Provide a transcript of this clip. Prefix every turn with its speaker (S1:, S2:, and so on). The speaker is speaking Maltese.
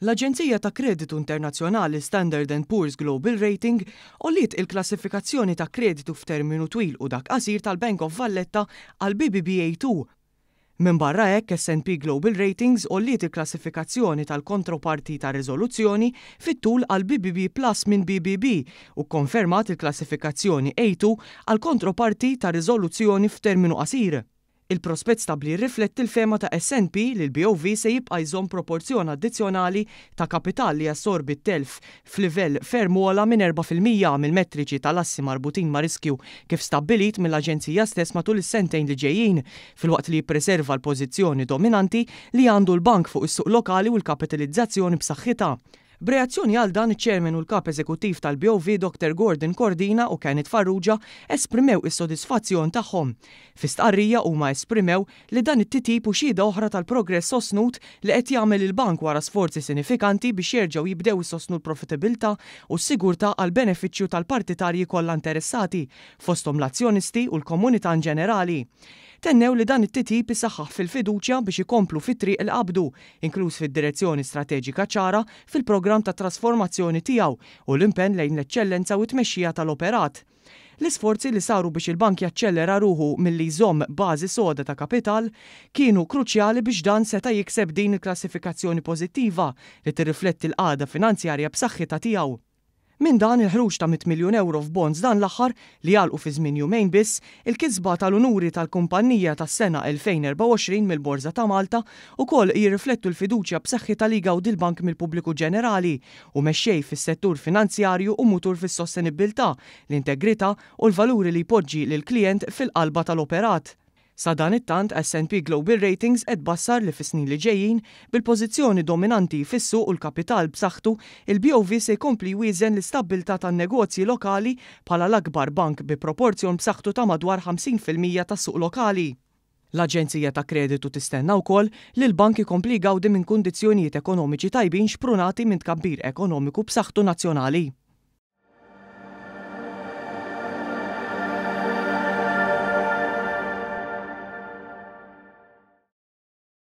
S1: L-Aġenzija ta' Kreditu Internazzjonali Standard & Poor's Global Rating olliet il-klassifikazzjoni ta' kreditu f'terminu twil u dak qasir tal-Bank of Valletta għal BBBA2. Min barra hekk S&P Global Ratings olliet il-klassifikazzjoni tal-kontroparti ta' riżoluzzjoni fit-tul għal BBB Plus minn BBB u konfermat il-klassifikazzjoni A2 għal kontroparti ta' riżoluzzjoni f'terminu qasir. Il-prospett stabbli rifletti l-fema ta' S&P li l-BOV se jibqa' jżomm proporzjon addizzjonali ta' kapital li jassorbi t-telf f'livell ferm ogħla minn 4% mill-metriċi tal-assi marbutin ma' riskju kif stabbilit mill-Aġenzija stess matul is-sentejn li ġejjin, filwaqt li jippreserva l-pożizzjoni dominanti li għandu l-bank fuq is-suq lokali u l-kapitalizzazzjoni b'saħħitha. B'reazzjoni għal dan iċ-ċermen u l-kap eżekuttiv tal-BOV Dr. Gordon Cordina u Kenneth Farrugia esprimew is-sodisfazzjon tagħhom. Fi stqarrija huma esprimew li dan it-titjib u xhieda oħra tal-progress sostnut li qed jagħmel il-bank wara sforzi sinifikanti biex jerġgħu jibdew isostnu l-profitabilità u s-sigurtà għal benefiċċju tal-partitarji kollha interessati, fosthom l-azzjonisti u l-komunità in ġenerali. Tennew li dan it-titjib isaħħaħ fil-fiduċja biex ikomplu fit-triq il qabdu, inkluż fid-direzzjoni strateġika ċara fil-programm ta' trasformazzjoni tiegħu u l-impenn lejn l-eċċellenza u t-tmexxija tal-operat. L-isforzi li saru biex il-bank jaċċellera ruħu milli jżomm bażi soda ta' kapital kienu kruċjali biex dan seta' jikseb din il-klassifikazzjoni pożittiva li tirrifletti l-qagħda finanzjarja b'saħħitha tiegħu. Min dan il-ħruġ ta' 100 miljun euro f'bonds dan l-aħħar li jalqu fi żmien jumejn biss, il-kisba tal-unuri tal-kumpanija tas-sena 2024 mill-Borża ta' Malta ukoll jirriflettu l-fiduċja b'saħħitha li gawdi l-bank mill-pubbliku ġenerali u mexxej fis-settur finanzjarju u mutur fis-sostenibilità, l-integrità u l-valuri li jpoġġi lill-klijent fil-qalba tal-operat. Sa dan it-tant S&P Global Ratings qed bassar li fis-snin li ġejjin bil-pożizzjoni dominanti fis-suq u l-kapital b'saħħtu il-BOV se jkompli jwieżen l-istabbiltà tan-negozji lokali bħala l-akbar bank bi proporzjon b'saħħtu ta' madwar 50% tas-suq lokali. L-Aġenzija ta' Kreditu tistenna wkoll li l-bank ikompli jgawdi minn kundizzjonijiet ekonomiċi tajbin xprunati minn tkabbir ekonomiku b'saħħtu nazzjonali.